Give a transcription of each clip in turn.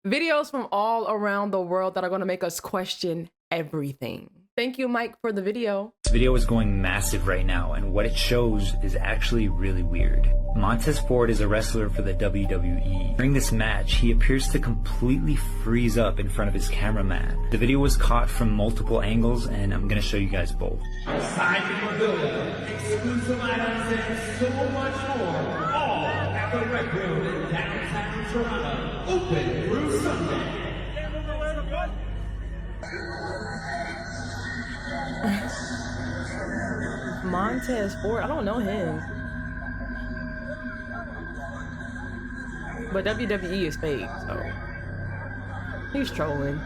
Videos from all around the world that are going to make us question everything. Thank you, Mike, for the video. This video is going massive right now, and what it shows is actually really weird. Montez Ford is a wrestler for the WWE. During this match, he appears to completely freeze up in front of his cameraman. The video was caught from multiple angles, and I'm gonna show you guys both. Aside from pavilion, exclusive items, and so much more, all at the Rec Room in downtown Toronto, open through Sunday. Montez Ford, I don't know him. But WWE is fake, so he's trolling.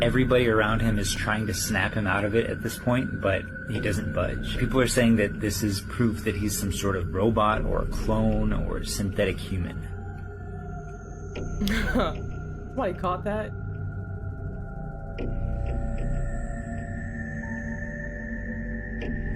Everybody around him is trying to snap him out of it at this point, but he doesn't budge. People are saying that this is proof that he's some sort of robot or a clone or synthetic human. Somebody caught that?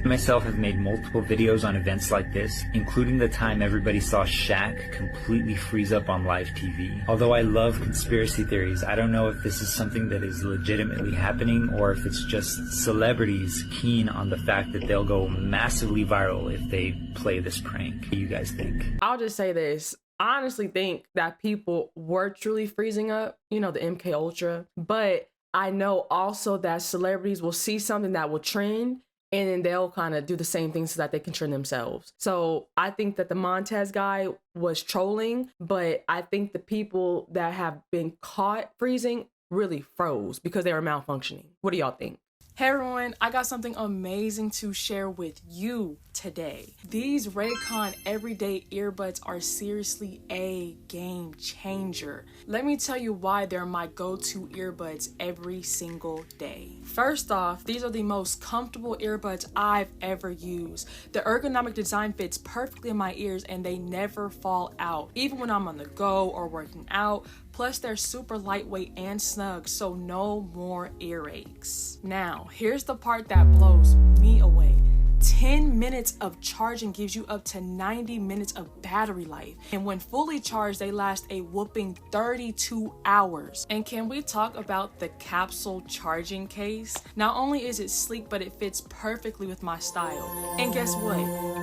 I myself have made multiple videos on events like this, including the time everybody saw Shaq completely freeze up on live TV. Although I love conspiracy theories, I don't know if this is something that is legitimately happening or if it's just celebrities keen on the fact that they'll go massively viral if they play this prank. What do you guys think? I'll just say this. I honestly think that people were truly freezing up, you know, the MK Ultra, but I know also that celebrities will see something that will trend and then they'll kind of do the same thing so that they can trend themselves. So I think that the Montez guy was trolling, but I think the people that have been caught freezing really froze because they were malfunctioning. What do y'all think? Hey everyone, I got something amazing to share with you today. These Raycon everyday earbuds are seriously a game changer. Let me tell you why they're my go-to earbuds every single day. First off, these are the most comfortable earbuds I've ever used. The ergonomic design fits perfectly in my ears and they never fall out, even when I'm on the go or working out. Plus, they're super lightweight and snug, so no more earaches. Now, here's the part that blows me away. 10 minutes of charging gives you up to 90 minutes of battery life. And when fully charged, they last a whooping 32 hours. And can we talk about the capsule charging case? Not only is it sleek, but it fits perfectly with my style. And guess what?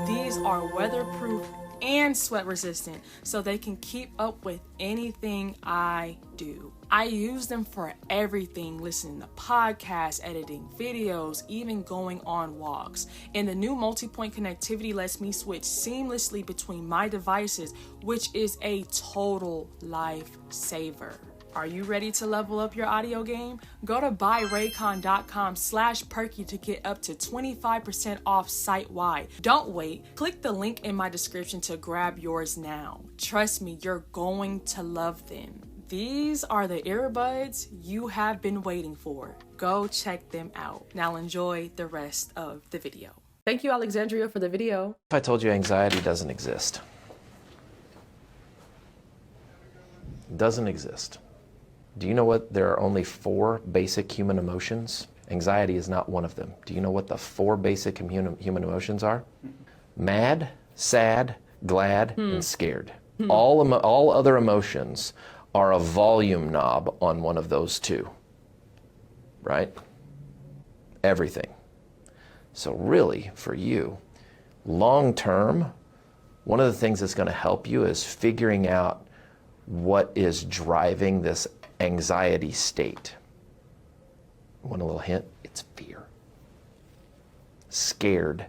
These are weatherproof and sweat resistant, so they can keep up with anything I do. I use them for everything, listening to podcasts, editing videos, even going on walks. And the new multi-point connectivity lets me switch seamlessly between my devices, which is a total lifesaver. Are you ready to level up your audio game? Go to buyraycon.com/Perkyy to get up to 25% off site-wide. Don't wait. Click the link in my description to grab yours now. Trust me, you're going to love them. These are the earbuds you have been waiting for. Go check them out. Now enjoy the rest of the video. Thank you, Alexandria, for the video. If I told you anxiety doesn't exist? It doesn't exist. Do you know what there are only 4 basic human emotions? Anxiety is not one of them. Do you know what the 4 basic human emotions are? Mad, sad, glad, and scared. All other emotions are a volume knob on one of those 2, right? Everything. So really, for you, long term, one of the things that's going to help you is figuring out what is driving this anxiety state. Want a little hint? It's fear. Scared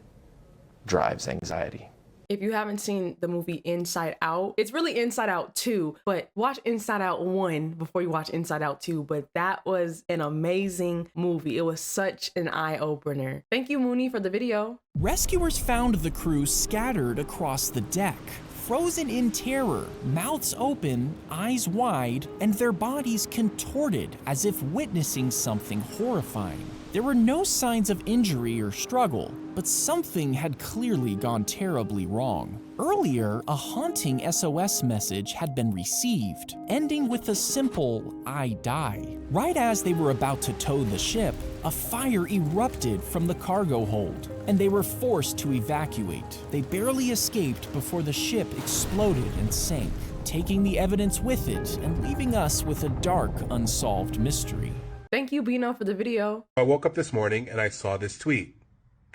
drives anxiety. If you haven't seen the movie Inside Out, it's really Inside Out 2, but watch Inside Out 1 before you watch Inside Out 2. But that was an amazing movie. It was such an eye-opener. Thank you, Mooney, for the video. Rescuers found the crew scattered across the deck, frozen in terror, mouths open, eyes wide, and their bodies contorted as if witnessing something horrifying. There were no signs of injury or struggle, but something had clearly gone terribly wrong. Earlier, a haunting SOS message had been received, ending with a simple, "I die." Right as they were about to tow the ship, a fire erupted from the cargo hold, and they were forced to evacuate. They barely escaped before the ship exploded and sank, taking the evidence with it and leaving us with a dark, unsolved mystery. Thank you, Bino, for the video. I woke up this morning and I saw this tweet.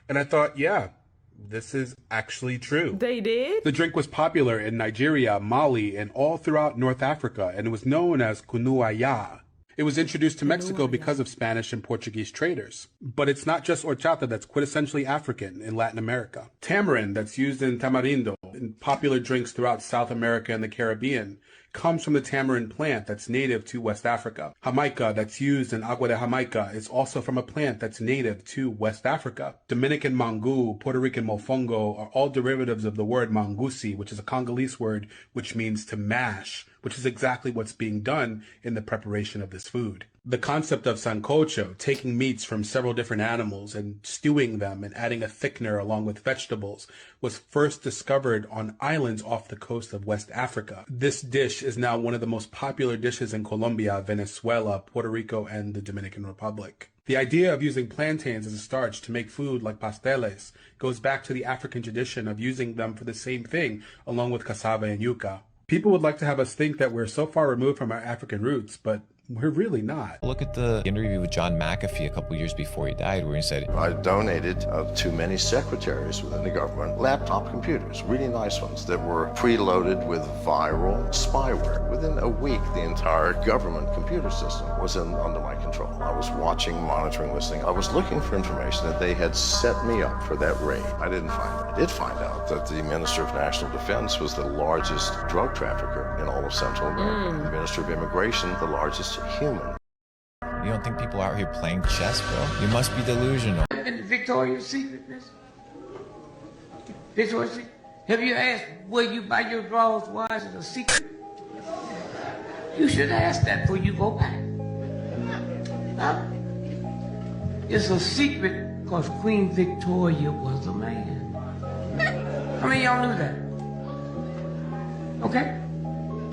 And I thought, yeah, this is actually true. They did? The drink was popular in Nigeria, Mali, and all throughout North Africa, and it was known as kunuaya. It was introduced to Mexico because of Spanish and Portuguese traders. But it's not just horchata that's quintessentially African in Latin America. Tamarind, that's used in tamarindo, in popular drinks throughout South America and the Caribbean, comes from the tamarind plant that's native to West Africa. Jamaica, that's used in agua de Jamaica, is also from a plant that's native to West Africa. Dominican mango, Puerto Rican mofongo are all derivatives of the word mangusi, which is a Congolese word which means to mash, which is exactly what's being done in the preparation of this food. The concept of sancocho, taking meats from several different animals and stewing them and adding a thickener along with vegetables, was first discovered on islands off the coast of West Africa. This dish is now one of the most popular dishes in Colombia, Venezuela, Puerto Rico, and the Dominican Republic. The idea of using plantains as a starch to make food like pasteles goes back to the African tradition of using them for the same thing, along with cassava and yuca. People would like to have us think that we're so far removed from our African roots, but we're really not. Look at the interview with John McAfee a couple years before he died, where he said, I donated to many secretaries within the government laptop computers, really nice ones that were preloaded with viral spyware. Within a week, the entire government computer system was under my control. I was watching, monitoring, listening. I was looking for information that they had set me up for that raid. I didn't find it. I did find out that the Minister of National Defense was the largest drug trafficker in all of Central America. The Minister of Immigration, the largest human. you don't think people out here playing chess, bro? You must be delusional. In Victoria's Secret, Victoria's Secret. Have you asked where you buy your drawers? Why is it a secret? You should ask that before you go back. Huh? It's a secret because Queen Victoria was a man. How many of y'all knew that? Okay?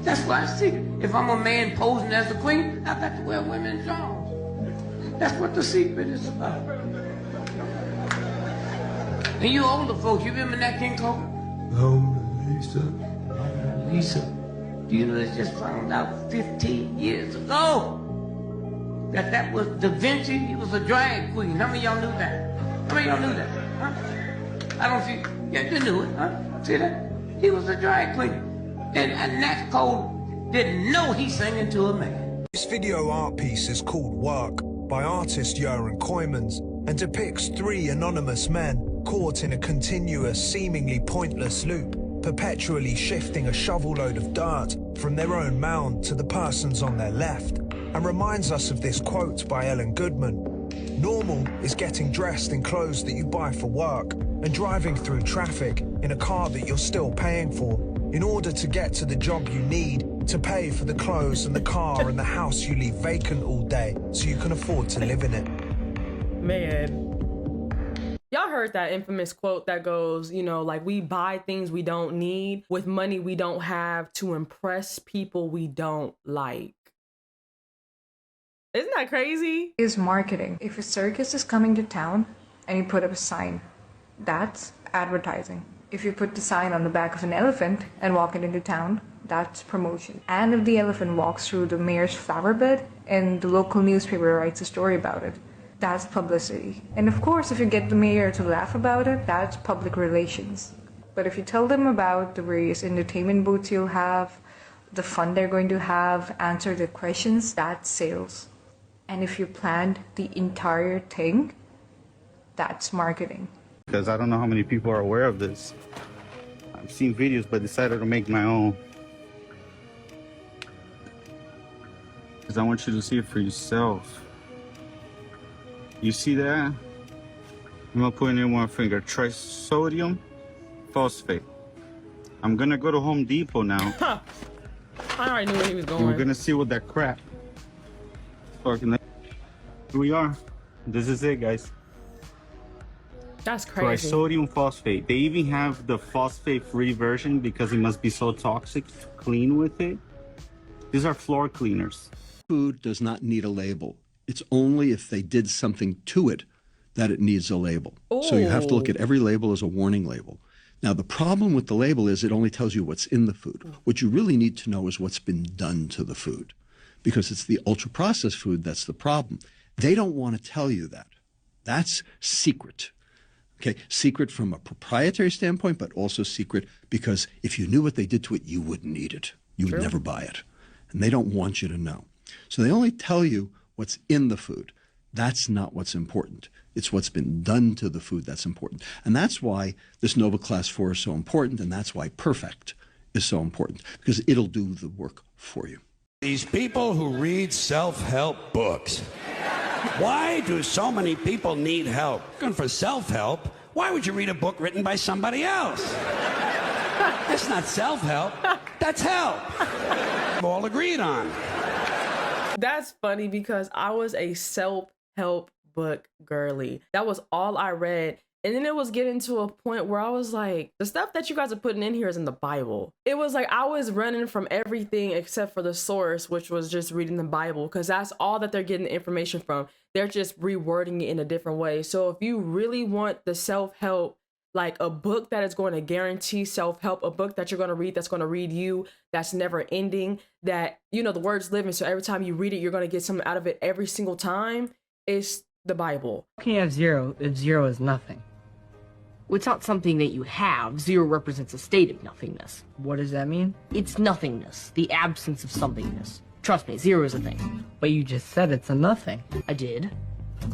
That's why it's secret. If I'm a man posing as a queen, I got to wear women's drawers. That's what the secret is about. And you older folks, you remember Nat King Cole? Lisa. Do you know they just found out 15 years ago that was Da Vinci? He was a drag queen. How many of y'all knew that? How many of y'all knew that? Huh? I don't see. Yeah, you knew it, huh? See that? He was a drag queen. And Nat Cole didn't know he sang into a man. This video art piece is called Work by artist Joran Koymans and depicts 3 anonymous men caught in a continuous, seemingly pointless loop, perpetually shifting a shovel load of dirt from their own mound to the persons on their left, and reminds us of this quote by Ellen Goodman. Normal is getting dressed in clothes that you buy for work and driving through traffic in a car that you're still paying for in order to get to the job you need to pay for the clothes and the car and the house you leave vacant all day so you can afford to live in it. Man. Y'all heard that infamous quote that goes, you know, like, we buy things we don't need with money we don't have to impress people we don't like. Isn't that crazy? Is marketing. If a circus is coming to town and you put up a sign, that's advertising. If you put the sign on the back of an elephant and walk it into town, that's promotion. And if the elephant walks through the mayor's flower bed and the local newspaper writes a story about it, that's publicity. And of course, if you get the mayor to laugh about it, that's public relations. But if you tell them about the various entertainment booths you'll have, the fun they're going to have, answer their questions, that's sales. And if you planned the entire thing, that's marketing. Because I don't know how many people are aware of this. I've seen videos, but decided to make my own. Because I want you to see it for yourself. You see that? I'm gonna put in one finger. Trisodium phosphate. I'm gonna go to Home Depot now. I already knew where he was going. And we're gonna see what that crap. Fucking. Here we are. This is it, guys. That's crazy. Trisodium phosphate. They even have the phosphate-free version because it must be so toxic to clean with it. These are floor cleaners. Food does not need a label. It's only if they did something to it that it needs a label. So you have to look at every label as a warning label. Now, the problem with the label is it only tells you what's in the food. What you really need to know is what's been done to the food, because it's the ultra-processed food that's the problem. They don't want to tell you that. That's secret. Okay, secret from a proprietary standpoint, but also secret because if you knew what they did to it, you wouldn't eat it. You would never buy it. And they don't want you to know. So they only tell you what's in the food. That's not what's important. It's what's been done to the food that's important. And that's why this Nova Class 4 is so important, and that's why Perfect is so important, because it'll do the work for you. These people who read self-help books. Why do so many people need help? Looking for self-help, why would you read a book written by somebody else? That's not self-help, that's help. We've all agreed on. That's funny because I was a self-help book girly. That was all I read. And then it was getting to a point where I was like, the stuff that you guys are putting in here is in the Bible. It was like I was running from everything except for the source, which was just reading the Bible, because that's all that they're getting the information from. They're just rewording it in a different way. So if you really want the self-help, like a book that is going to guarantee self-help, a book that you're going to read that's going to read you, that's never ending, that, you know, the word's living. So every time you read it, you're going to get something out of it every single time. It's the Bible. How can you have zero if zero is nothing? Well, it's not something that you have. Zero represents a state of nothingness. What does that mean? It's nothingness, the absence of somethingness. Trust me, zero is a thing. But you just said it's a nothing. I did.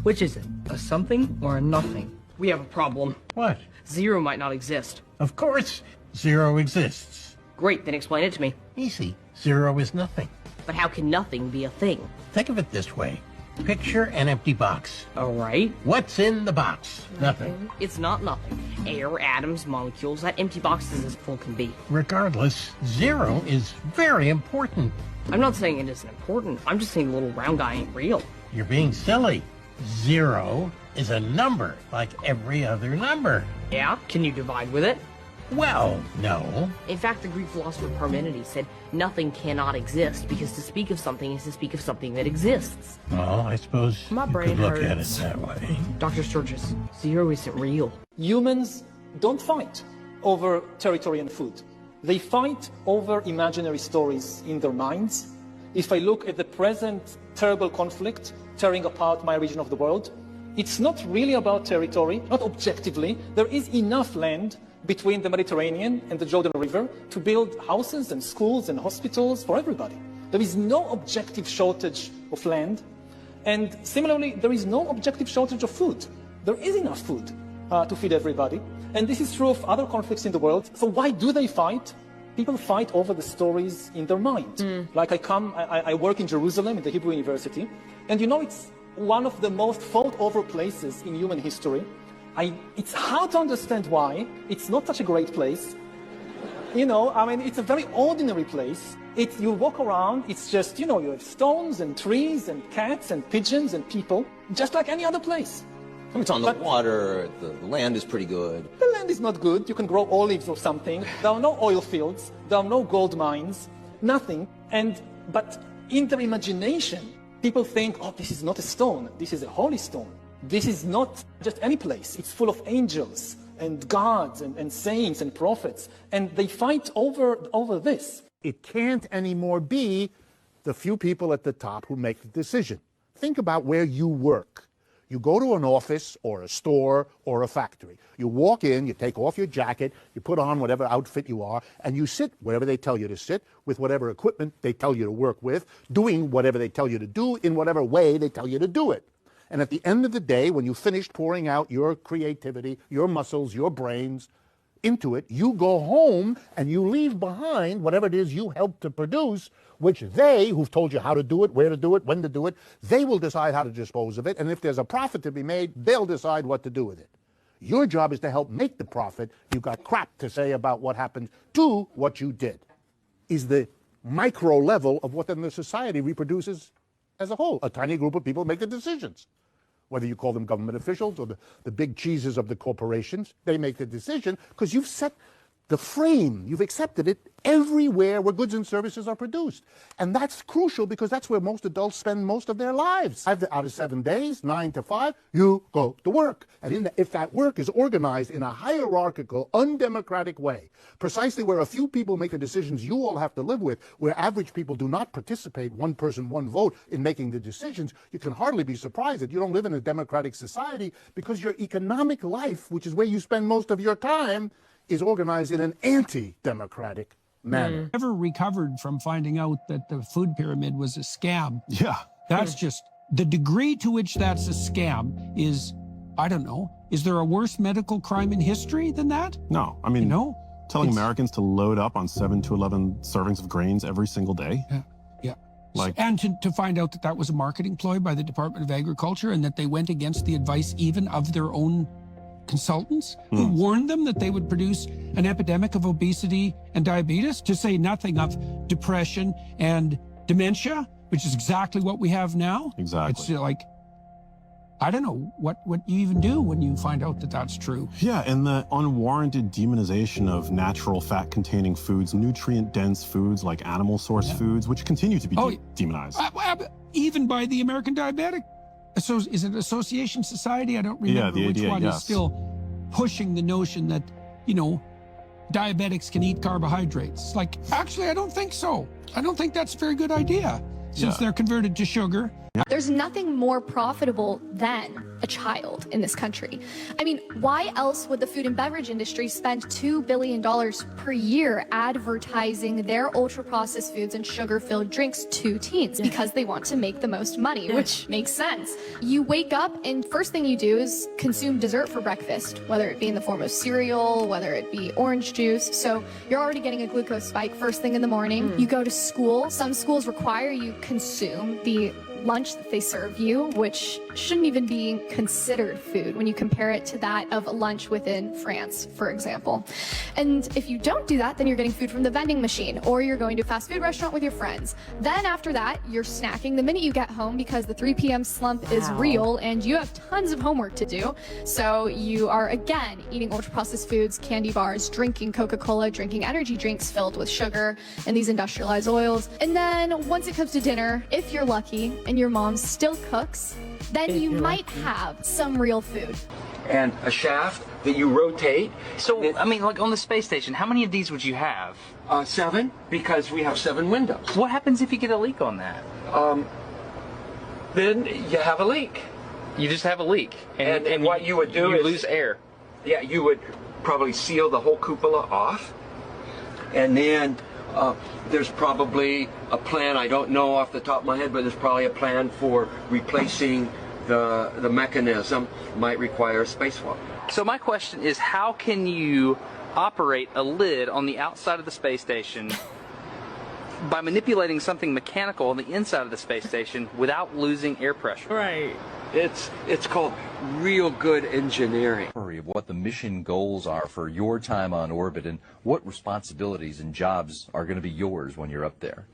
Which is it? A something or a nothing? We have a problem. What? Zero might not exist. Of course, zero exists. Great, then explain it to me. Easy. Zero is nothing. But how can nothing be a thing? Think of it this way. Picture an empty box. All right. What's in the box? Nothing. It's not nothing. Air, atoms, molecules, that empty box is as full can be. Regardless, zero is very important. I'm not saying it isn't important. I'm just saying the little round guy ain't real. You're being silly. Zero is a number like every other number. Yeah? Can you divide with it? Well, no. In fact, the Greek philosopher Parmenides said nothing cannot exist because to speak of something is to speak of something that exists. Well, I suppose My you brain could look at it hurts. that way. Dr. Sturgis, zero isn't real. Humans don't fight over territory and food. They fight over imaginary stories in their minds. If I look at the present terrible conflict tearing apart my region of the world, it's not really about territory, not objectively. There is enough land between the Mediterranean and the Jordan River to build houses and schools and hospitals for everybody. There is no objective shortage of land. And similarly, there is no objective shortage of food. There is enough food to feed everybody. And this is true of other conflicts in the world. So why do they fight? People fight over the stories in their mind. Like I work in Jerusalem, in the Hebrew University, and you know it's one of the most fought over places in human history. It's hard to understand why. It's not such a great place. You know, I mean, it's a very ordinary place. You walk around, it's just, you know, you have stones and trees and cats and pigeons and people, just like any other place. It's on the water, the land is pretty good. The land is not good. You can grow olives or something. There are no oil fields. There are no gold mines. Nothing. But in their imagination, people think, oh, this is not a stone. This is a holy stone. This is not just any place. It's full of angels and gods and saints and prophets. And they fight over this. It can't anymore be the few people at the top who make the decision. Think about where you work. You go to an office or a store or a factory. You walk in, you take off your jacket, you put on whatever outfit you are, and you sit wherever they tell you to sit, with whatever equipment they tell you to work with, doing whatever they tell you to do in whatever way they tell you to do it. And at the end of the day, when you've finished pouring out your creativity, your muscles, your brains into it, you go home and you leave behind whatever it is you helped to produce, which they, who've told you how to do it, where to do it, when to do it, they will decide how to dispose of it. And if there's a profit to be made, they'll decide what to do with it. Your job is to help make the profit. You've got crap to say about what happened to what you did. Is the micro level of what then the society reproduces as a whole. A tiny group of people make the decisions. whether you call them government officials or the big cheeses of the corporations. They make the decision because you've set the frame, you've accepted it everywhere where goods and services are produced. And that's crucial because that's where most adults spend most of their lives. Out of 7 days, 9 to 5, you go to work. And if that work is organized in a hierarchical, undemocratic way, precisely where a few people make the decisions you all have to live with, where average people do not participate, one person, one vote, in making the decisions, you can hardly be surprised that you don't live in a democratic society because your economic life, which is where you spend most of your time, is organized in an anti-democratic manner. Never recovered from finding out that the food pyramid was a scam. Yeah. That's just, the degree to which that's a scam is, I don't know, is there a worse medical crime in history than that? No, I mean, You know? telling Americans to load up on 7 to 11 servings of grains every single day. Yeah. Like, And to find out that that was a marketing ploy by the Department of Agriculture and that they went against the advice even of their own consultants who warned them that they would produce an epidemic of obesity and diabetes, to say nothing of depression and dementia, which is exactly what we have now. Exactly. It's like, I don't know what you even do when you find out that that's true. yeah, and the unwarranted demonization of natural fat-containing foods, nutrient-dense foods like animal-source foods, which continue to be demonized. Even by the American Diabetic is it Association Society? I don't remember the which ADA, one yes. is still pushing the notion that, you know, diabetics can eat carbohydrates. Like, actually, I don't think so. I don't think that's a very good idea since they're converted to sugar. There's nothing more profitable than a child in this country. I mean, why else would the food and beverage industry spend $2 billion per year advertising their ultra-processed foods and sugar-filled drinks to teens? Because they want to make the most money, which makes sense. You wake up and first thing you do is consume dessert for breakfast, whether it be in the form of cereal, whether it be orange juice. So you're already getting a glucose spike first thing in the morning. You go to school. Some schools require you consume the lunch that they serve you, which shouldn't even be considered food when you compare it to that of a lunch within France, for example. And if you don't do that, then you're getting food from the vending machine, or you're going to a fast food restaurant with your friends. Then after that, you're snacking the minute you get home because the 3 p.m. slump is real and you have tons of homework to do. So you are again eating ultra-processed foods, candy bars, drinking Coca-Cola, drinking energy drinks filled with sugar and these industrialized oils. And then once it comes to dinner, if you're lucky and your mom still cooks, then you might have some real food. And a shaft that you rotate. So, I mean, like on the space station, how many of these would you have? 7, because we have 7 windows. What happens if you get a leak on that? Then you have a leak. You just have a leak. And what you would do is... lose air. Yeah, you would probably seal the whole cupola off. And then there's probably a plan, I don't know off the top of my head, but there's probably a plan for replacing the mechanism. Might require a spacewalk. So my question is, how can you operate a lid on the outside of the space station by manipulating something mechanical on the inside of the space station without losing air pressure? Right. It's called real good engineering. Of what the mission goals are for your time on orbit and what responsibilities and jobs are going to be yours when you're up there.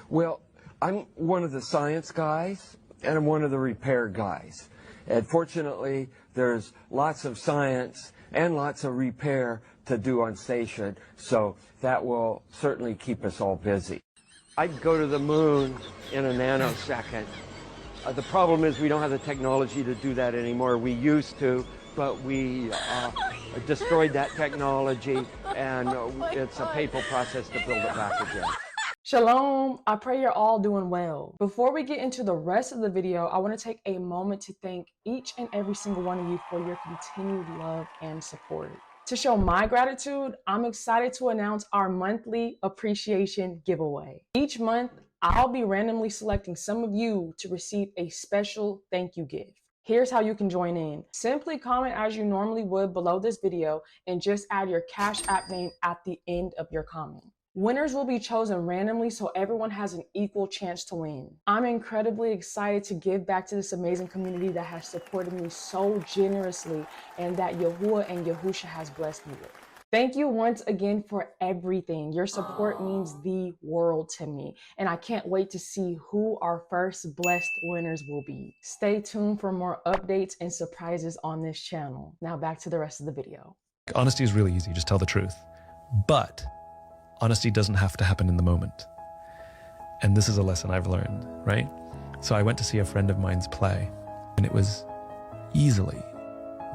Well, I'm one of the science guys and I'm one of the repair guys. And fortunately, there's lots of science and lots of repair to do on station, so that will certainly keep us all busy. I'd go to the moon in a nanosecond. The problem is we don't have the technology to do that anymore. We used to, but we destroyed that technology, and it's a painful process to build it back again. Shalom, I pray you're all doing well. Before we get into the rest of the video, I want to take a moment to thank each and every single one of you for your continued love and support. To show my gratitude, I'm excited to announce our monthly appreciation giveaway. Each month, I'll be randomly selecting some of you to receive a special thank you gift. Here's how you can join in. Simply comment as you normally would below this video and just add your Cash App name at the end of your comment. Winners will be chosen randomly so everyone has an equal chance to win. I'm incredibly excited to give back to this amazing community that has supported me so generously and that Yahuwah and Yahusha has blessed me with. Thank you once again for everything. Your support means the world to me, and I can't wait to see who our first blessed winners will be. Stay tuned for more updates and surprises on this channel. Now back to the rest of the video. Honesty is really easy, just tell the truth. But honesty doesn't have to happen in the moment. And this is a lesson I've learned, right? So I went to see a friend of mine's play, and it was easily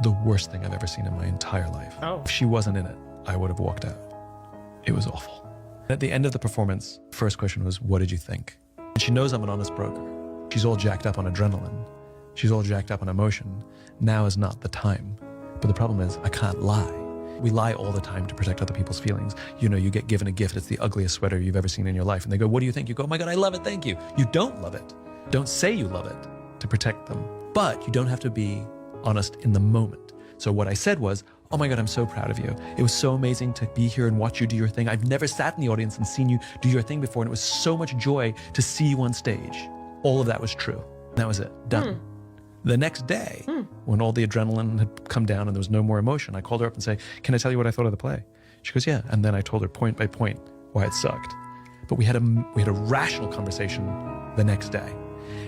the worst thing I've ever seen in my entire life. If she wasn't in it, I would have walked out. It was awful. At the end of the performance, first question was, what did you think? And she knows I'm an honest broker. She's all jacked up on adrenaline. She's all jacked up on emotion. Now is not the time. But the problem is, I can't lie. We lie all the time to protect other people's feelings. You know, you get given a gift, it's the ugliest sweater you've ever seen in your life. And they go, what do you think? You go, oh my God, I love it, thank you. You don't love it. Don't say you love it to protect them. But you don't have to be honest in the moment. So what I said was, oh my God, I'm so proud of you. It was so amazing to be here and watch you do your thing. I've never sat in the audience and seen you do your thing before, and it was so much joy to see you on stage. All of that was true. That was it, done. The next day, when all the adrenaline had come down and there was no more emotion, I called her up and say, can I tell you what I thought of the play? She goes, yeah. And then I told her point by point why it sucked. But we had a rational conversation the next day.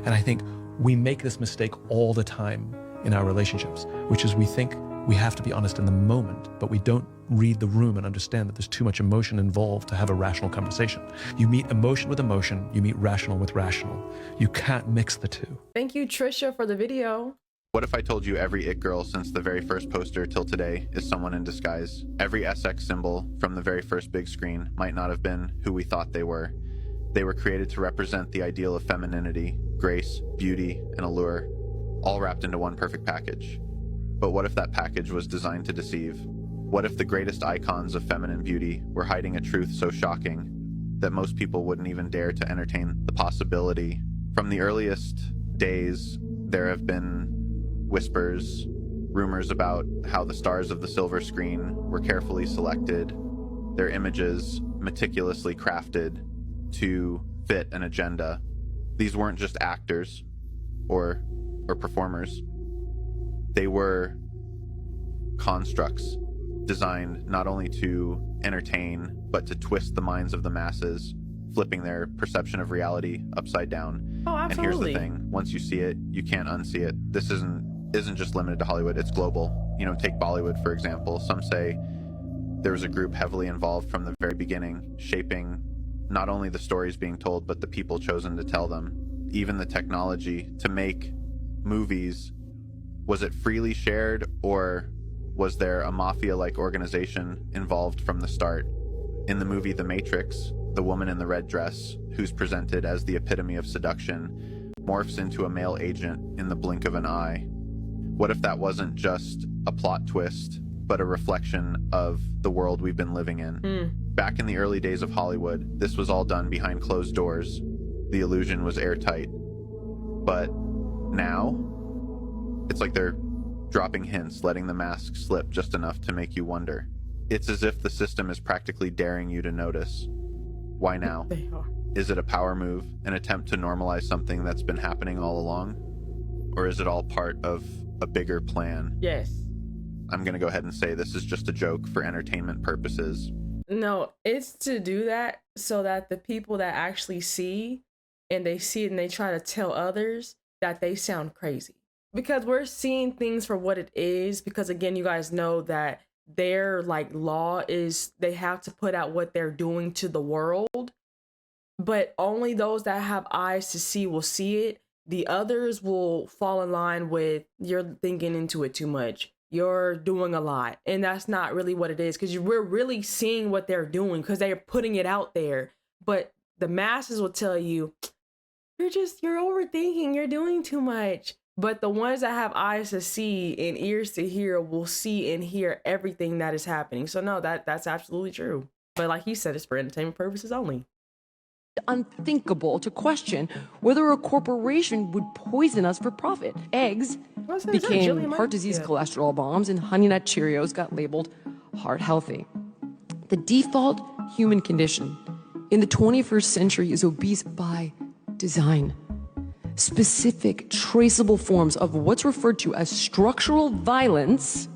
And I think we make this mistake all the time in our relationships, which is we think we have to be honest in the moment, but we don't read the room and understand that there's too much emotion involved to have a rational conversation. You meet emotion with emotion, you meet rational with rational. You can't mix the two. Thank you, Trisha, for the video. What if I told you every It Girl since the very first poster till today is someone in disguise? Every SX symbol from the very first big screen might not have been who we thought they were. They were created to represent the ideal of femininity, grace, beauty, and allure, all wrapped into one perfect package. But what if that package was designed to deceive? What if the greatest icons of feminine beauty were hiding a truth so shocking that most people wouldn't even dare to entertain the possibility? From the earliest days, there have been whispers, rumors about how the stars of the silver screen were carefully selected, their images meticulously crafted to fit an agenda. These weren't just actors or performers. They were constructs designed not only to entertain, but to twist the minds of the masses, flipping their perception of reality upside down. Oh, absolutely. And here's the thing, once you see it, you can't unsee it. This isn't just limited to Hollywood, it's global. You know, take Bollywood, for example. Some say there was a group heavily involved from the very beginning, shaping not only the stories being told, but the people chosen to tell them. Even the technology to make movies, was it freely shared, or was there a mafia-like organization involved from the start? In the movie The Matrix, the woman in the red dress, who's presented as the epitome of seduction, morphs into a male agent in the blink of an eye. What if that wasn't just a plot twist, but a reflection of the world we've been living in? Back in the early days of Hollywood, this was all done behind closed doors. The illusion was airtight. But now, it's like they're dropping hints, letting the mask slip just enough to make you wonder. It's as if the system is practically daring you to notice. Why now? They are. Is it a power move, an attempt to normalize something that's been happening all along? Or is it all part of a bigger plan? Yes. I'm gonna go ahead and say this is just a joke for entertainment purposes. No, it's to do that so that the people that actually see, and they see it and they try to tell others that they sound crazy. Because we're seeing things for what it is, because again, you guys know that their law is they have to put out what they're doing to the world, but only those that have eyes to see will see it. The others will fall in line with, you're thinking into it too much, you're doing a lot, and that's not really what it is, because we're really seeing what they're doing because they're putting it out there. But the masses will tell you, you're overthinking, you're doing too much. But the ones that have eyes to see and ears to hear will see and hear everything that is happening. So no, that's absolutely true. But like he said, it's for entertainment purposes only. Unthinkable to question whether a corporation would poison us for profit. Eggs became heart disease cholesterol bombs, and Honey Nut Cheerios got labeled heart healthy. The default human condition in the 21st century is obese by design. Specific, traceable forms of what's referred to as structural violence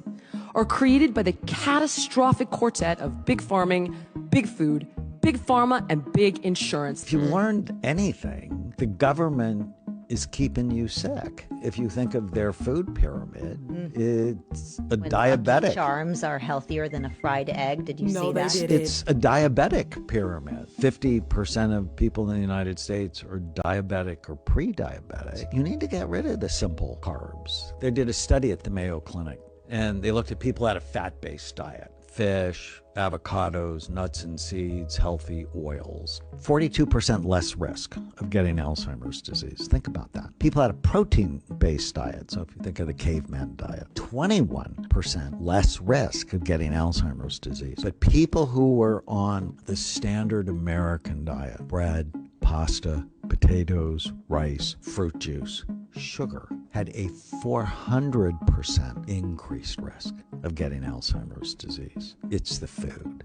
are created by the catastrophic quartet of big farming, big food, big pharma, and big insurance. If you learned anything, the government is keeping you sick. If you think of their food pyramid, it's a diabetic. Lucky Charms are healthier than a fried egg. Did you see that? It's a diabetic pyramid. 50% of people in the United States are diabetic or pre-diabetic. You need to get rid of the simple carbs. They did a study at the Mayo Clinic, and they looked at people who had a fat-based diet. Fish, avocados, nuts and seeds, healthy oils. 42% less risk of getting Alzheimer's disease. Think about that. People had a protein-based diet. So if you think of the caveman diet, 21% less risk of getting Alzheimer's disease. But people who were on the standard American diet, bread, pasta, potatoes, rice, fruit juice, sugar, had a 400% increased risk of getting Alzheimer's disease. It's the food.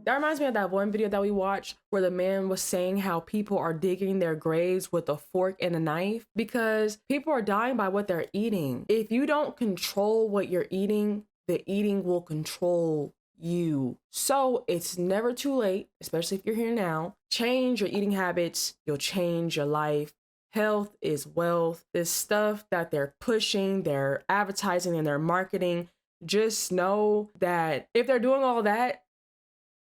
That reminds me of that one video that we watched where the man was saying how people are digging their graves with a fork and a knife because people are dying by what they're eating. If you don't control what you're eating, the eating will control you. So it's never too late, especially if you're here now. Change your eating habits. You'll change your life. Health is wealth. This stuff that they're pushing, they're advertising and they're marketing, just know that if they're doing all that,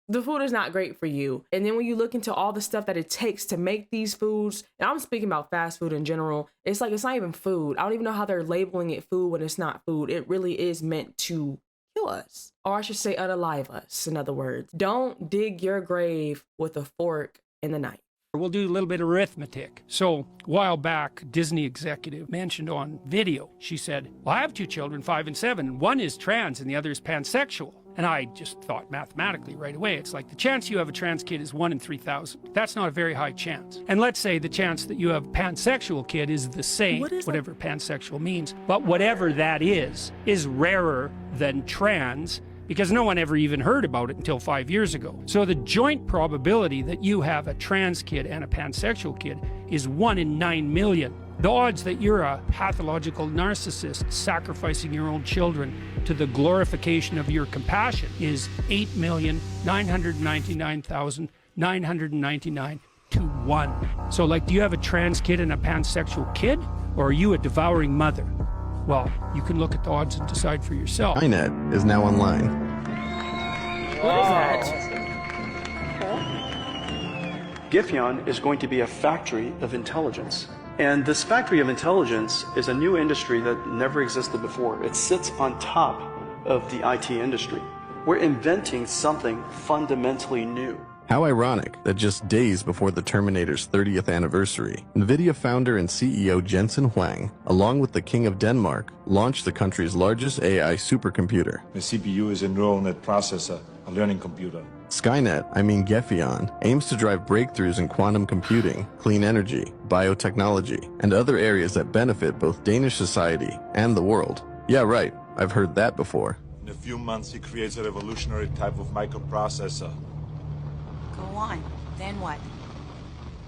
the food is not great for you. And then when you look into all the stuff that it takes to make these foods, and I'm speaking about fast food in general, it's like, it's not even food. I don't even know how they're labeling it food when it's not food. It really is meant to kill us, or I should say unalive us, in other words. Don't dig your grave with a fork and a knife. We'll do a little bit of arithmetic. So a while back, Disney executive mentioned on video, she said, well, I have 2 children, 5 and 7. One is trans and the other is pansexual. And I just thought mathematically right away, it's like the chance you have a trans kid is 1 in 3,000. That's not a very high chance. And let's say the chance that you have a pansexual kid is the same, whatever pansexual means. But whatever that is rarer than trans, because no one ever even heard about it until 5 years ago. So the joint probability that you have a trans kid and a pansexual kid is 1 in 9 million. The odds that you're a pathological narcissist sacrificing your own children to the glorification of your compassion is 8,999,999 to 1. So like, do you have a trans kid and a pansexual kid? Or are you a devouring mother? Well, you can look at the odds and decide for yourself. Skynet is now online. What is that? Gifyon is going to be a factory of intelligence. And this factory of intelligence is a new industry that never existed before. It sits on top of the IT industry. We're inventing something fundamentally new. How ironic that just days before the Terminator's 30th anniversary, NVIDIA founder and CEO Jensen Huang, along with the King of Denmark, launched the country's largest AI supercomputer. The CPU is a neural net processor, a learning computer. Skynet, Gifyon, aims to drive breakthroughs in quantum computing, clean energy, biotechnology, and other areas that benefit both Danish society and the world. Yeah, right, I've heard that before. In a few months, he creates a revolutionary type of microprocessor. Go on, then what?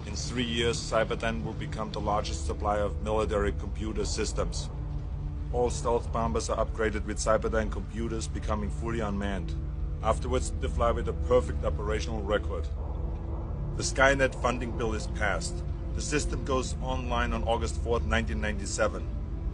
In 3 years, Cyberdyne will become the largest supplier of military computer systems. All stealth bombers are upgraded with Cyberdyne computers, becoming fully unmanned. Afterwards, they fly with a perfect operational record. The Skynet funding bill is passed. The system goes online on August 4th, 1997.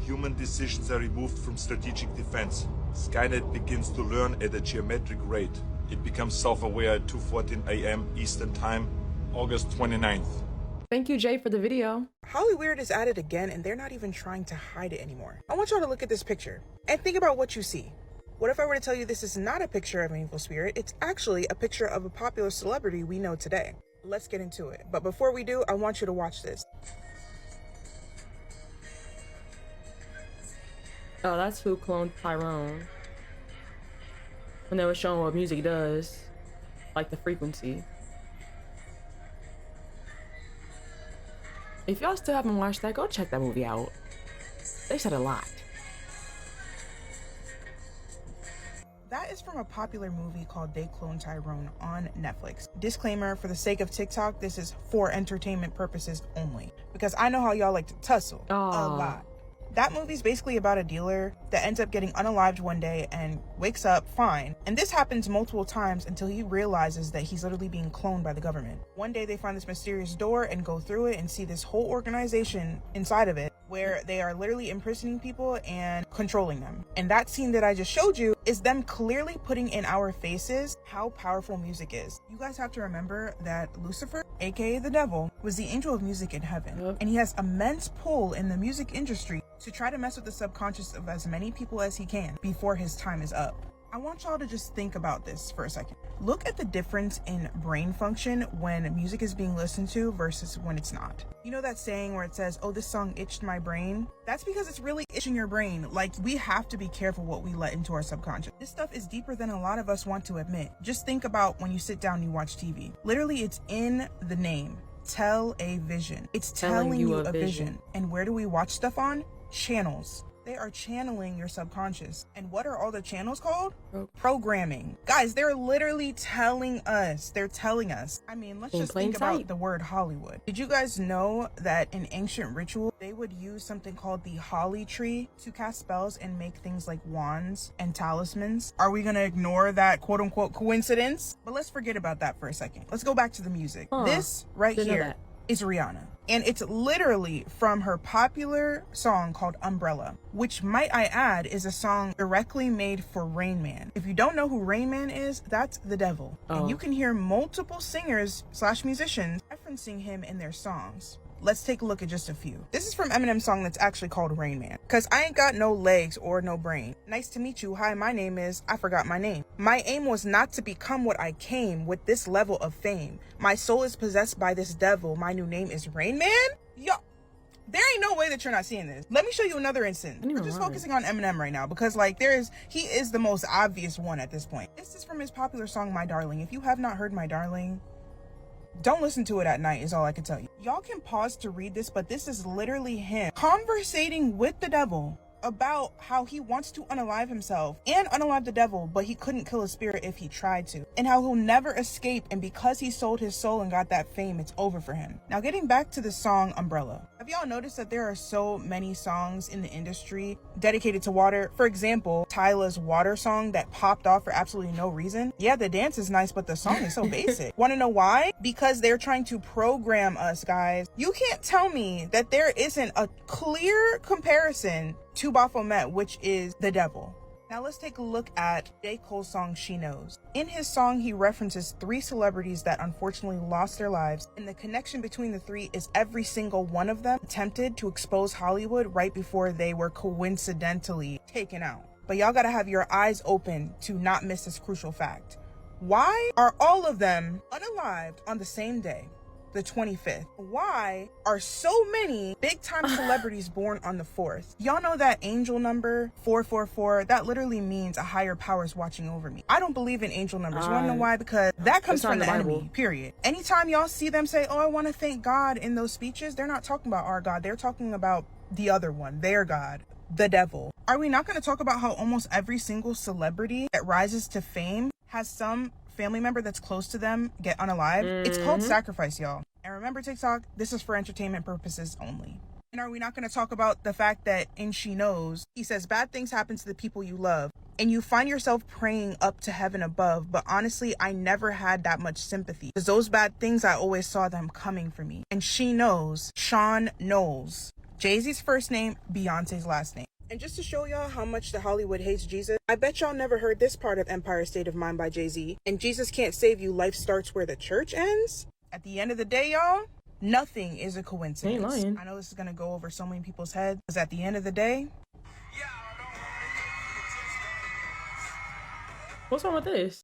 Human decisions are removed from strategic defense. Skynet begins to learn at a geometric rate. It becomes self-aware at 2:14 a.m. Eastern Time, August 29th. Thank you, Jay, for the video. Hollyweird is at it again, and they're not even trying to hide it anymore. I want y'all to look at this picture and think about what you see. What if I were to tell you this is not a picture of an evil spirit? It's actually a picture of a popular celebrity we know today. Let's get into it. But before we do, I want you to watch this. Oh, that's who cloned Tyrone. When they were showing what music does, like the frequency. If y'all still haven't watched that, go check that movie out. They said a lot. That is from a popular movie called They Cloned Tyrone on Netflix. Disclaimer, for the sake of TikTok, this is for entertainment purposes only. Because I know how y'all like to tussle a lot. That movie's basically about a dealer that ends up getting unalived one day and wakes up fine. And this happens multiple times until he realizes that he's literally being cloned by the government. One day they find this mysterious door and go through it and see this whole organization inside of it where they are literally imprisoning people and controlling them. And that scene that I just showed you is them clearly putting in our faces how powerful music is. You guys have to remember that Lucifer, aka the devil, was the angel of music in heaven. And he has immense pull in the music industry to try to mess with the subconscious of as many people as he can before his time is up. I want y'all to just think about this for a second. Look at the difference in brain function when music is being listened to versus when it's not. You know that saying where it says, oh, this song itched my brain? That's because it's really itching your brain. Like, we have to be careful what we let into our subconscious. This stuff is deeper than a lot of us want to admit. Just think about when you sit down and you watch TV. Literally, it's in the name. Television. It's telling you a vision. And where do we watch stuff on? Channels. They are channeling your subconscious. And what are all the channels called? Programming. Guys, they're literally telling us. They're telling us. I mean, let's just think about the word Hollywood. Did you guys know that in ancient ritual, they would use something called the holly tree to cast spells and make things like wands and talismans? Are we gonna ignore that quote unquote coincidence? But let's forget about that for a second. Let's go back to the music. This right here is Rihanna. And it's literally from her popular song called Umbrella, which, might I add, is a song directly made for Rain Man. If you don't know who Rain Man is, that's the devil. And you can hear multiple singers / musicians referencing him in their songs. Let's take a look at just a few. This is from Eminem's song that's actually called Rain Man. Cause I ain't got no legs or no brain. Nice to meet you. Hi, my name is, I forgot my name. My aim was not to become what I came with this level of fame. My soul is possessed by this devil. My new name is Rain Man? Yo, there ain't no way that you're not seeing this. Let me show you another instance. We're just focusing on Eminem right now because like he is the most obvious one at this point. This is from his popular song, My Darling. If you have not heard My Darling, don't listen to it at night is all I can tell you. Y'all can pause to read this, but this is literally him conversating with the devil about how he wants to unalive himself and unalive the devil, but he couldn't kill his spirit if he tried to, and how he'll never escape, and because he sold his soul and got that fame, it's over for him. Now, getting back to the song Umbrella, have y'all noticed that there are so many songs in the industry dedicated to water? For example, Tyla's Water song that popped off for absolutely no reason. Yeah, the dance is nice, but the song is so basic. Want to know why? Because they're trying to program us, guys. You can't tell me that there isn't a clear comparison to Baphomet, which is the devil. Now let's take a look at J. Cole's song, She Knows. In his song, he references 3 celebrities that unfortunately lost their lives, and the connection between the 3 is every single one of them attempted to expose Hollywood right before they were coincidentally taken out. But y'all gotta have your eyes open to not miss this crucial fact. Why are all of them unalived on the same day? The 25th. Why are so many big time celebrities born on the 4th? Y'all know that angel number 444? That literally means a higher power is watching over me. I don't believe in angel numbers. You wanna know why? Because that comes from the enemy, period. Anytime y'all see them say, oh, I want to thank God in those speeches, they're not talking about our God. They're talking about the other one, their God, the devil. Are we not going to talk about how almost every single celebrity that rises to fame has some family member that's close to them get unalived? It's called sacrifice, y'all. And remember, TikTok, this is for entertainment purposes only. And are we not going to talk about the fact that in She Knows, he says bad things happen to the people you love, and you find yourself praying up to heaven above, but honestly, I never had that much sympathy, because those bad things, I always saw them coming for me. And she knows, Sean Knowles, Jay-Z's first name, Beyonce's last name. And just to show y'all how much the Hollywood hates Jesus, I bet y'all never heard this part of Empire State of Mind by Jay-Z. And Jesus can't save you, life starts where the church ends. At the end of the day, y'all, nothing is a coincidence. Ain't lying. I know this is gonna go over so many people's heads, because at the end of the day, what's wrong with this?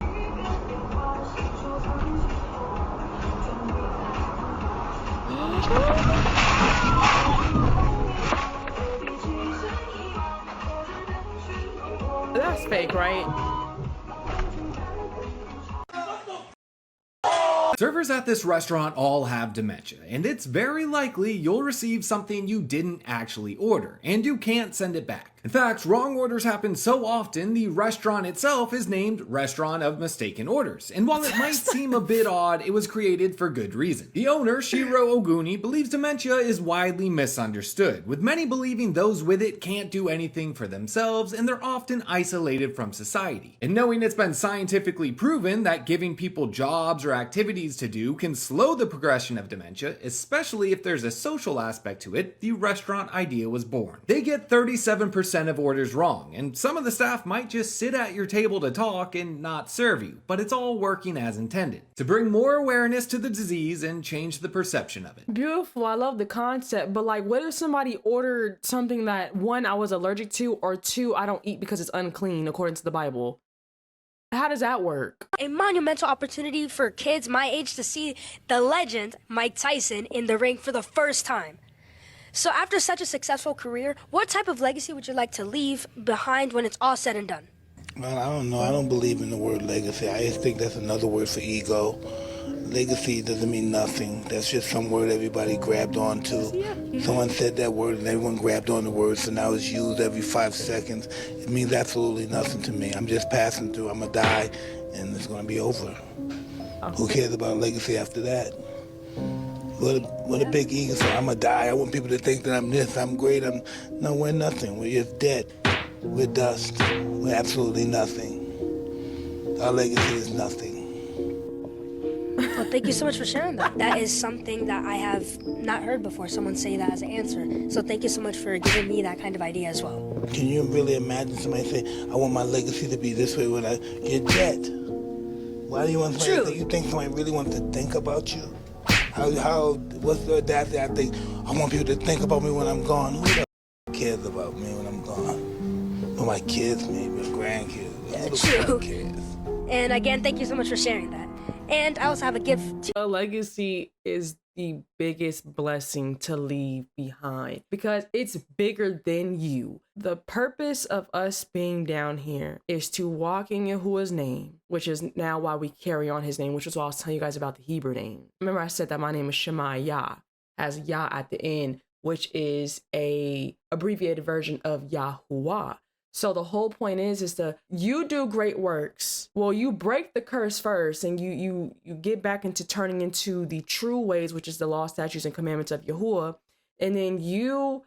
That's fake, right? Servers at this restaurant all have dementia, and it's very likely you'll receive something you didn't actually order, and you can't send it back. In fact, wrong orders happen so often, the restaurant itself is named Restaurant of Mistaken Orders. And while it might seem a bit odd, it was created for good reason. The owner, Shiro Oguni, believes dementia is widely misunderstood, with many believing those with it can't do anything for themselves and they're often isolated from society. And knowing it's been scientifically proven that giving people jobs or activities to do can slow the progression of dementia, especially if there's a social aspect to it, the restaurant idea was born. They get 37% of orders wrong, and some of the staff might just sit at your table to talk and not serve you, but it's all working as intended, to bring more awareness to the disease and change the perception of it. Beautiful, I love the concept, but like, what if somebody ordered something that, one, I was allergic to, or two, I don't eat because it's unclean according to the Bible? How does that work? A monumental opportunity for kids my age to see the legend Mike Tyson in the ring for the first time. So after such a successful career, what type of legacy would you like to leave behind when it's all said and done? Well, I don't know. I don't believe in the word legacy. I just think that's another word for ego. Legacy doesn't mean nothing. That's just some word everybody grabbed onto. Someone said that word and everyone grabbed on the word, so now it's used every 5 seconds. It means absolutely nothing to me. I'm just passing through. I'm going to die, and it's going to be over. Who cares about legacy after that? What a big ego. So I'm going to die. I want people to think that I'm this, I'm great. No, we're nothing. We're just dead. We're dust. We're absolutely nothing. Our legacy is nothing. Well, thank you so much for sharing that. That is something that I have not heard before, someone say that as an answer. So thank you so much for giving me that kind of idea as well. Can you really imagine somebody say, I want my legacy to be this way when you're dead? Why do you want somebody to think? You think somebody really wants to think about you? What's the audacity? I think, I want people to think about me when I'm gone. Who the cares about me when I'm gone? Well, my kids, maybe, my grandkids. Yeah, true. And again, thank you so much for sharing that. And I also have a gift. A legacy is the biggest blessing to leave behind because it's bigger than you. The purpose of us being down here is to walk in Yahuwah's name, which is now why we carry on his name, which is why I was telling you guys about the Hebrew name. Remember I said that my name is Shema Yah, has Yah at the end, which is a abbreviated version of Yahuwah. So the whole point is you do great works. Well, you break the curse first and you get back into turning into the true ways, which is the law, statutes, and commandments of Yahuwah. And then you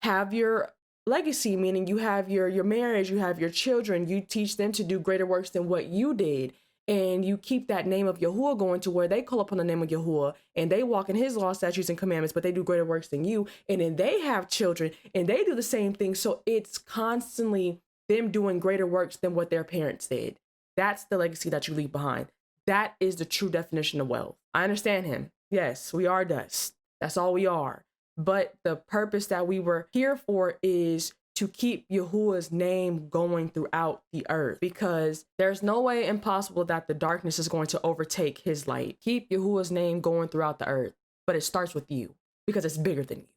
have your legacy, meaning you have your marriage, you have your children, you teach them to do greater works than what you did. And you keep that name of Yahuwah going to where they call upon the name of Yahuwah and they walk in his law, statutes, and commandments, but they do greater works than you. And then they have children and they do the same thing. So it's constantly them doing greater works than what their parents did. That's the legacy that you leave behind. That is the true definition of wealth. I understand him. Yes, we are dust. That's all we are. But the purpose that we were here for is to keep Yahuwah's name going throughout the earth, because there's no way impossible that the darkness is going to overtake his light. Keep Yahuwah's name going throughout the earth, but it starts with you because it's bigger than you.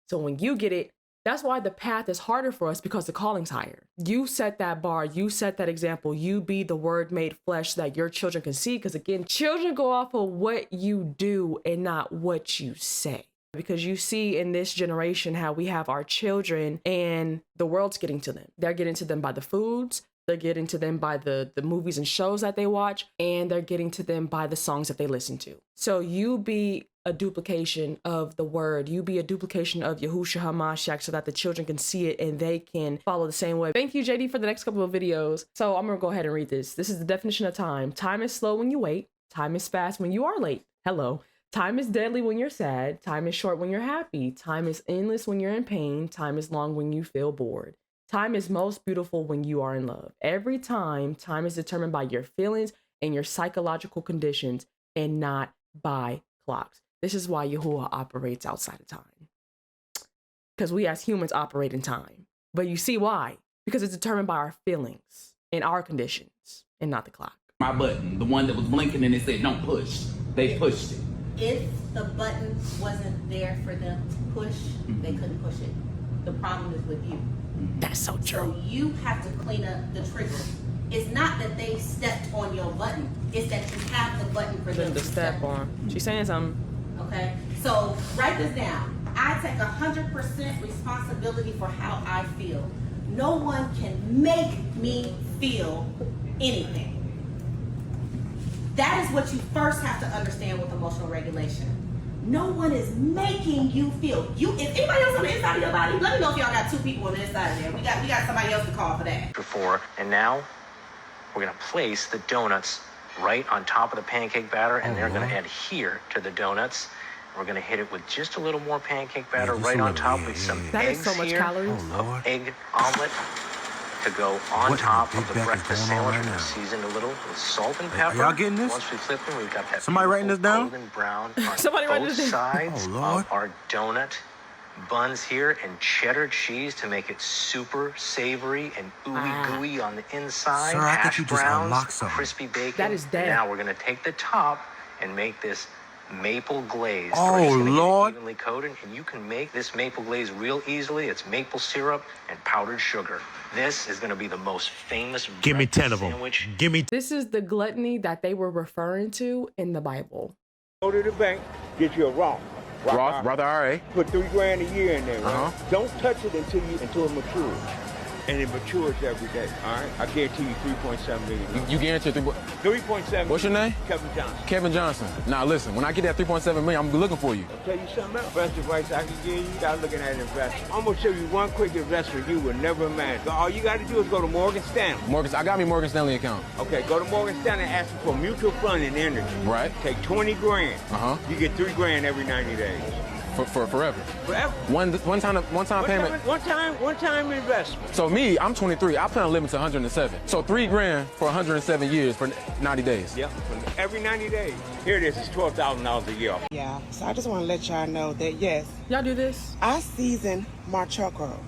So when you get it, that's why the path is harder for us, because the calling's higher. You set that bar, you set that example, you be the word made flesh so that your children can see, because again, children go off of what you do and not what you say. Because you see in this generation how we have our children and the world's getting to them. They're getting to them by the foods, they're getting to them by the movies and shows that they watch, and they're getting to them by the songs that they listen to. So you be a duplication of the word. You be a duplication of Yahushua HaMashiach so that the children can see it and they can follow the same way. Thank you, JD, for the next couple of videos. So I'm going to go ahead and read this. This is the definition of time. Time is slow when you wait. Time is fast when you are late. Hello. Time is deadly when you're sad. Time is short when you're happy. Time is endless when you're in pain. Time is long when you feel bored. Time is most beautiful when you are in love. Every time is determined by your feelings and your psychological conditions and not by clocks. This is why Yahuwah operates outside of time. Because we as humans operate in time. But you see why? Because it's determined by our feelings and our conditions and not the clock. My button, the one that was blinking and it said don't push. They pushed it. If the button wasn't there for them to push, they couldn't push it. The problem is with you. That's so true. So you have to clean up the trigger. It's not that they stepped on your button. It's that you have the button for them to step on. She's saying something. Okay? So write this down. I take 100% responsibility for how I feel. No one can make me feel anything. That is what you first have to understand with emotional regulation. No one is making you feel. If anybody else on the inside of your body, let me know if y'all got two people on the inside of there. We got somebody else to call for that. Before, and now we're gonna place the donuts right on top of the pancake batter, and they're gonna adhere to the donuts. We're gonna hit it with just a little more pancake batter right on top with some eggs here, egg omelet to go on top of the breakfast sandwich. We're gonna season a little with salt and pepper. Y'all getting this? Once we flip them, we've got that Somebody writing this down? golden brown on both sides of our donut buns here, and cheddar cheese to make it super savory and ooey gooey on the inside. Sir, I think hash you just browns, unlocked something. crispy bacon. That is dead. Now we're gonna take the top and make this maple glaze. Oh, We're just gonna get it Lord. evenly coated, and you can make this maple glaze real easily. It's maple syrup and powdered sugar. This is gonna be the most famous Give me 10 of them. sandwich. Give me. This is the gluttony that they were referring to in the Bible. Go to the bank, get you a Roth. Roth, brother, RA. Put $3 grand a year in there, right? Don't touch it until it matures. And it matures every day, all right? I guarantee you 3.7 million. You guarantee 3.7. What's your name? Kevin Johnson. Kevin Johnson. Now listen, when I get that 3.7 million, I'm gonna be looking for you. I'll tell you something else. Best advice I can give you, you gotta look at an investment. I'm gonna show you one quick investment you would never imagine. So all you gotta do is go to Morgan Stanley. I got me Morgan Stanley account. Okay, go to Morgan Stanley and ask for mutual fund and energy. Right. Take 20 grand. You get 3 grand every 90 days. For forever. Forever. One time payment. One time investment. So me, I'm 23. I plan on living to 107. So $3 grand for 107 years for 90 days. Yep. Every 90 days. Here it is. It's $12,000 a year. Yeah, so I just want to let y'all know that, yes. Y'all do this? I season my charcoal.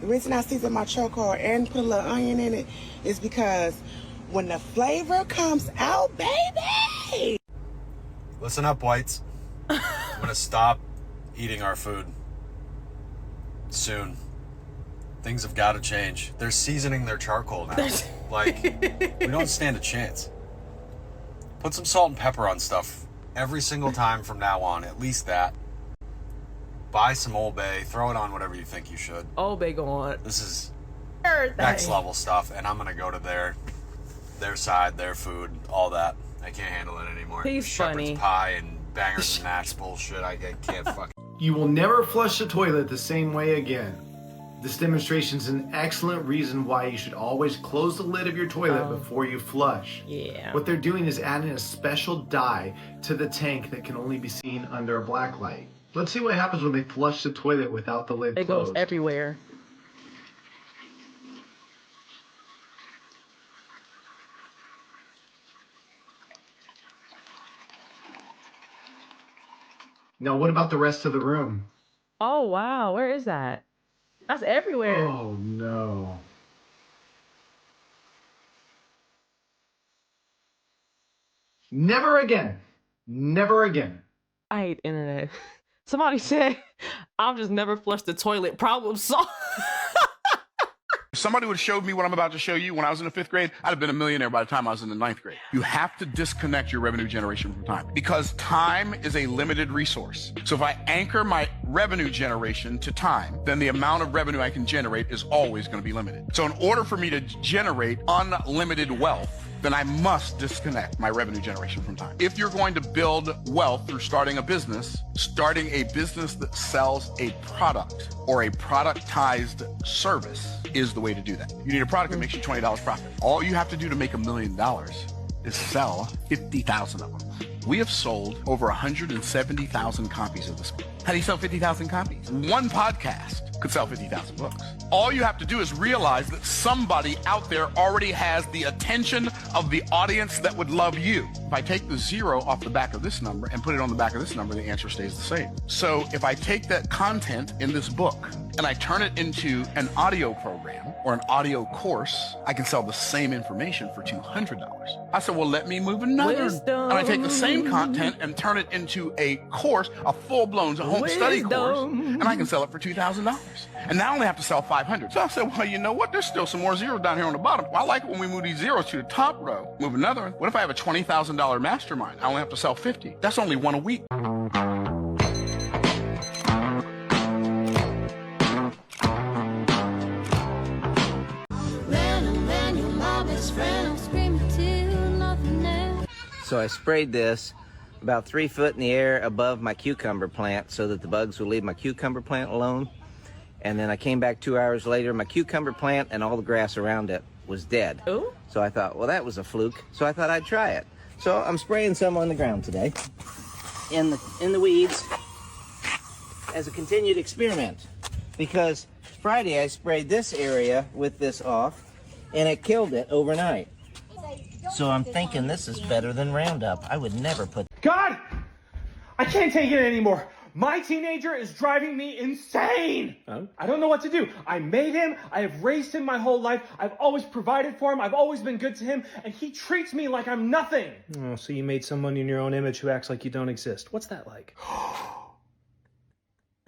The reason I season my charcoal and put a little onion in it is because when the flavor comes out, baby! Listen up, whites. I'm gonna stop eating our food soon. Things have got to change. They're seasoning their charcoal now. Like, we don't stand a chance. Put some salt and pepper on stuff every single time from now on, at least that. Buy some Old Bay, throw it on whatever you think you should. Old Bay go on. This is next level stuff, and I'm gonna go to their side, their food, all that. I can't handle it anymore. He's Shepherd's funny. pie and bangers and mash bullshit. I can't fucking. You will never flush the toilet the same way again. This demonstration is an excellent reason why you should always close the lid of your toilet before you flush. Yeah. What they're doing is adding a special dye to the tank that can only be seen under a black light. Let's see what happens when they flush the toilet without the lid It closed. goes everywhere. Now, what about the rest of the room? Oh, wow. Where is that? That's everywhere. Oh, no. Never again. Never again. I hate internet. Somebody said, I've just never flushed the toilet. Problem solved. If somebody would have showed me what I'm about to show you when I was in the 5th grade, I'd have been a millionaire by the time I was in the 9th grade. You have to disconnect your revenue generation from time because time is a limited resource. So if I anchor my revenue generation to time, then the amount of revenue I can generate is always going to be limited. So in order for me to generate unlimited wealth, then I must disconnect my revenue generation from time. If you're going to build wealth through starting a business that sells a product or a productized service is the way to do that. You need a product that makes you $20 profit. All you have to do to make $1 million is sell 50,000 of them. We have sold over 170,000 copies of this book. How do you sell 50,000 copies? One podcast could sell 50,000 books. All you have to do is realize that somebody out there already has the attention of the audience that would love you. If I take the 0 off the back of this number and put it on the back of this number, the answer stays the same. So if I take that content in this book and I turn it into an audio program or an audio course, I can sell the same information for $200. I said, well, let me move another. Wisdom. And I take the same content and turn it into a course, a full-blown home study course, and I can sell it for $2,000. And now I only have to sell 500. So I said, well, you know what? There's still some more zeros down here on the bottom. Well, I like it when we move these zeros to the top row. Move another one. What if I have a $20,000 mastermind? I only have to sell 50. That's only one a week. So I sprayed this about 3 foot in the air above my cucumber plant so that the bugs would leave my cucumber plant alone. And then I came back 2 hours later, my cucumber plant and all the grass around it was dead. Ooh. So I thought, well, that was a fluke. So I thought I'd try it. So I'm spraying some on the ground today in the weeds as a continued experiment. Because Friday I sprayed this area with this off and it killed it overnight. So I'm thinking this is better than Roundup. I would never put... God! I can't take it anymore. My teenager is driving me insane. Oh? I don't know what to do. I made him. I have raised him my whole life. I've always provided for him. I've always been good to him. And he treats me like I'm nothing. Oh, so you made someone in your own image who acts like you don't exist. What's that like?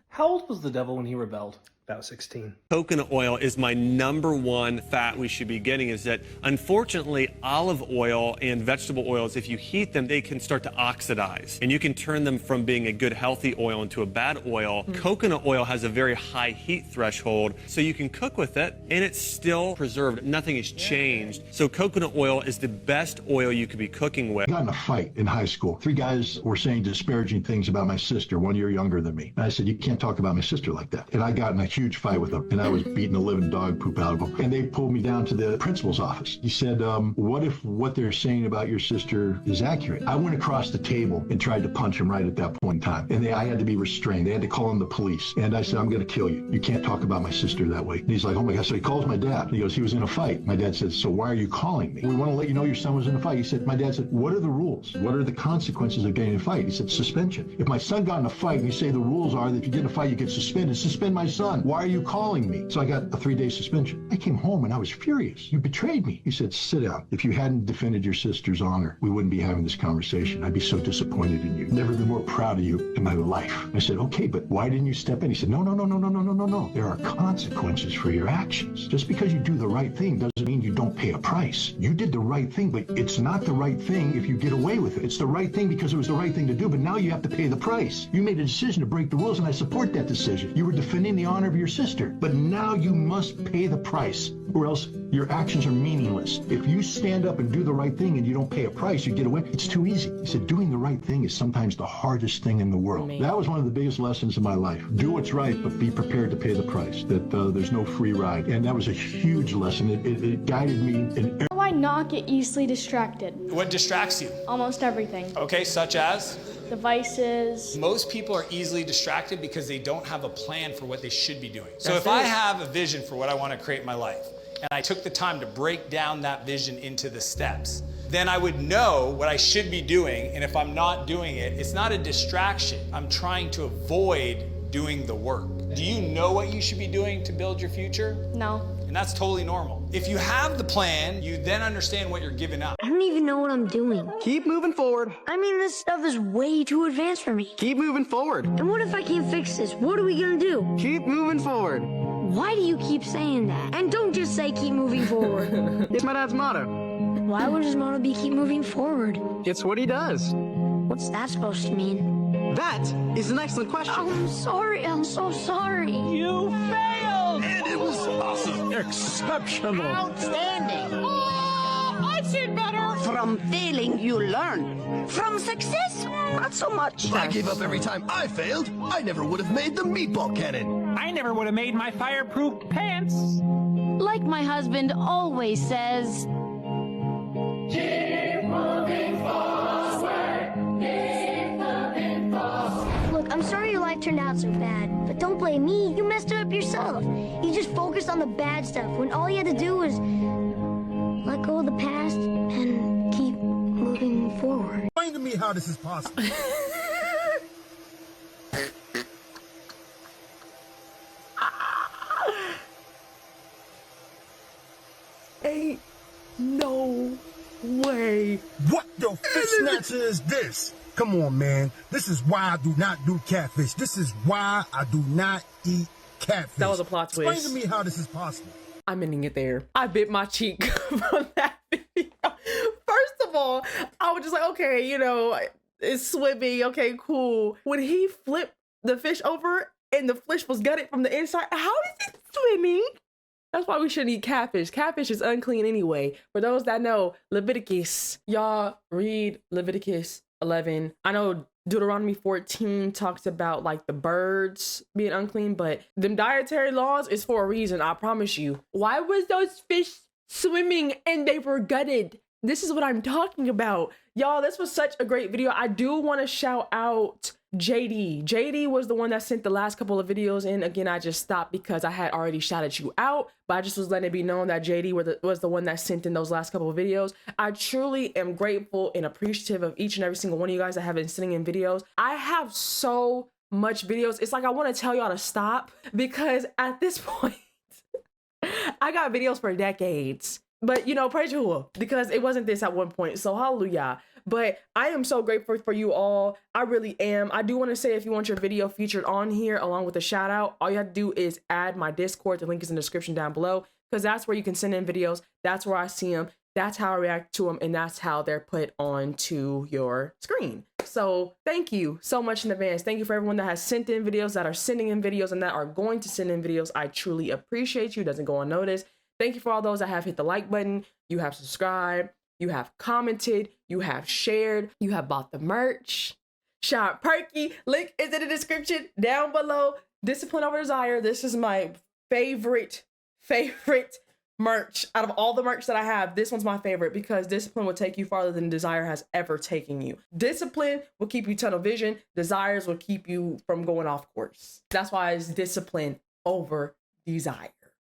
How old was the devil when he rebelled? About 16. Coconut oil is my #1 fat we should be getting. Is that unfortunately olive oil and vegetable oils, if you heat them, they can start to oxidize and you can turn them from being a good healthy oil into a bad oil. Coconut oil has a very high heat threshold, so you can cook with it and it's still preserved. Nothing has changed. So coconut oil is the best oil you could be cooking with. I got in a fight in high school. 3 guys were saying disparaging things about my sister, 1 year younger than me. And I said, you can't talk about my sister like that. And I got in a huge fight with them, and I was beating the living dog poop out of them. And they pulled me down to the principal's office. He said, what if what they're saying about your sister is accurate? I went across the table and tried to punch him right at that point in time. And I had to be restrained. They had to call in the police. And I said, I'm going to kill you. You can't talk about my sister that way. And he's like, oh my God. So he calls my dad. He goes, he was in a fight. My dad said, so why are you calling me? We want to let you know your son was in a fight. He said, my dad said, what are the rules? What are the consequences of getting in a fight? He said, suspension. If my son got in a fight and you say the rules are that if you get in a fight, you get suspended, suspend my son. Why are you calling me? So I got a 3-day suspension. I came home and I was furious. You betrayed me. He said, sit down. If you hadn't defended your sister's honor, we wouldn't be having this conversation. I'd be so disappointed in you. Never been more proud of you in my life. I said, okay, but why didn't you step in? He said, no. There are consequences for your actions. Just because you do the right thing doesn't mean you don't pay a price. You did the right thing, but it's not the right thing if you get away with it. It's the right thing because it was the right thing to do, but now you have to pay the price. You made a decision to break the rules, and I support that decision. You were defending the honor of your sister, but now you must pay the price, or else your actions are meaningless. If you stand up and do the right thing and you don't pay a price, you get away. It's too easy. He said, doing the right thing is sometimes the hardest thing in the world. That was one of the biggest lessons of my life. Do what's right, but be prepared to pay the price, that there's no free ride. And that was a huge lesson. It guided me in How do I not get easily distracted? What distracts you? Almost everything. Okay, such as? Devices. Most people are easily distracted because they don't have a plan for what they should be doing. So if I have a vision for what I want to create in my life, and I took the time to break down that vision into the steps, then I would know what I should be doing. And if I'm not doing it, it's not a distraction. I'm trying to avoid doing the work. Do you know what you should be doing to build your future? No. And that's totally normal. If you have the plan, you then understand what you're giving up. I don't even know what I'm doing. Keep moving forward. I mean, this stuff is way too advanced for me. Keep moving forward. And what if I can't fix this? What are we gonna do? Keep moving forward. Why do you keep saying that? And don't just say keep moving forward. It's my dad's motto. Why would his motto be keep moving forward? It's what he does. What's that supposed to mean? That is an excellent question. Oh, I'm sorry. I'm so sorry. You failed! And it was awesome. Exceptional. Outstanding. Oh, I've seen better. From failing, you learn. From success, not so much. If I gave up every time I failed, I never would have made the meatball cannon. I never would have made my fireproof pants. Like my husband always says. Keep moving forward. Keep moving forward. Look, I'm sorry your life turned out so bad, but don't blame me. You messed it up yourself. You just focused on the bad stuff when all you had to do was let go of the past and keep moving forward. Explain to me how this is possible. Ain't no way. What the fish snatcher is this? Come on, man. This is why I do not do catfish. This is why I do not eat catfish. That was a plot twist. Explain to me how this is possible. I'm ending it there. I bit my cheek from that video. First of all, I was just like, okay, you know, it's swimming. Okay, cool. When he flipped the fish over and the fish was gutted from the inside, how is it swimming? That's why we shouldn't eat catfish. Catfish is unclean anyway. For those that know, Leviticus, y'all read Leviticus 11. I know Deuteronomy 14 talks about like the birds being unclean, but them dietary laws is for a reason, I promise you. Why was those fish swimming and they were gutted? This is what I'm talking about. Y'all, this was such a great video. I do want to shout out JD. JD was the one that sent the last couple of videos in. Again, I just stopped because I had already shouted you out, but I just was letting it be known that JD was the one that sent in those last couple of videos. I truly am grateful and appreciative of each and every single one of you guys that have been sending in videos. I have so much videos. It's like I want to tell y'all to stop because at this point, I got videos for decades. But, you know, praise Yahuwah, because it wasn't this at one point. So hallelujah. But I am so grateful for you all. I really am. I do want to say if you want your video featured on here along with a shout out, all you have to do is add my Discord. The link is in the description down below because that's where you can send in videos. That's where I see them. That's how I react to them. And that's how they're put onto your screen. So thank you so much in advance. Thank you for everyone that has sent in videos, that are sending in videos, and that are going to send in videos. I truly appreciate you. It doesn't go unnoticed. Thank you for all those that have hit the like button, you have subscribed, you have commented, you have shared, you have bought the merch. Shout out Perkyy, link is in the description down below. Discipline over desire. This is my favorite merch. Out of all the merch that I have, this one's my favorite because discipline will take you farther than desire has ever taken you. Discipline will keep you tunnel vision. Desires will keep you from going off course. That's why it's discipline over desire.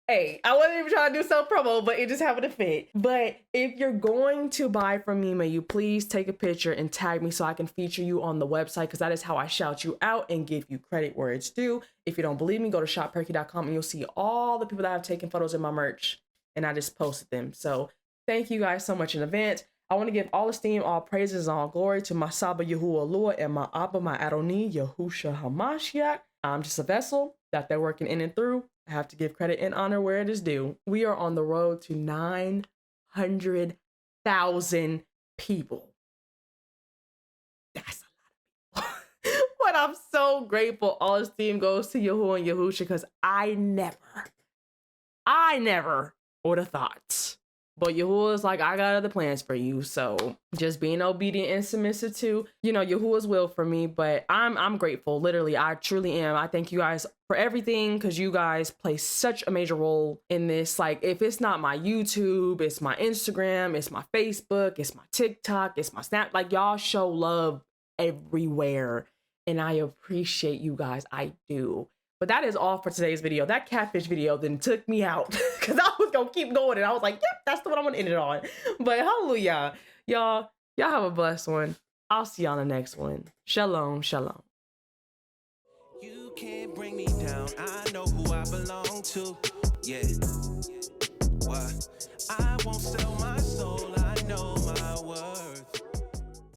Hey, I wasn't even trying to do self promo, but it just happened to fit. But if you're going to buy from me, may you please take a picture and tag me so I can feature you on the website, because that is how I shout you out and give you credit where it's due. If you don't believe me, go to shopperkyy.com and you'll see all the people that have taken photos in my merch, and I just posted them. So thank you guys so much in advance. I want to give all esteem, all praises, and all glory to my Saba Yahuwah Lua and my Abba, my Adoni, Yahusha Hamashiach. I'm just a vessel that they're working in and through. I have to give credit and honor where it is due. We are on the road to 900,000 people. That's a lot of people. But I'm so grateful. All esteem goes to Yahuwah and Yahusha, because I never would have thought. But Yahuwah's like, I got other plans for you. So just being obedient and submissive to, you know, Yahuwah's will for me. But I'm grateful. Literally, I truly am. I thank you guys for everything, because you guys play such a major role in this. Like, if it's not my YouTube, it's my Instagram, it's my Facebook, it's my TikTok, it's my Snap. Like, y'all show love everywhere. And I appreciate you guys. I do. But that is all for today's video. That catfish video then took me out because I was going to keep going. And I was like, yep, that's the one I'm going to end it on. But hallelujah. Y'all have a blessed one. I'll see y'all in the next one. Shalom, shalom. You can't bring me down. I know who I belong to. Yeah. Why? I won't sell my soul.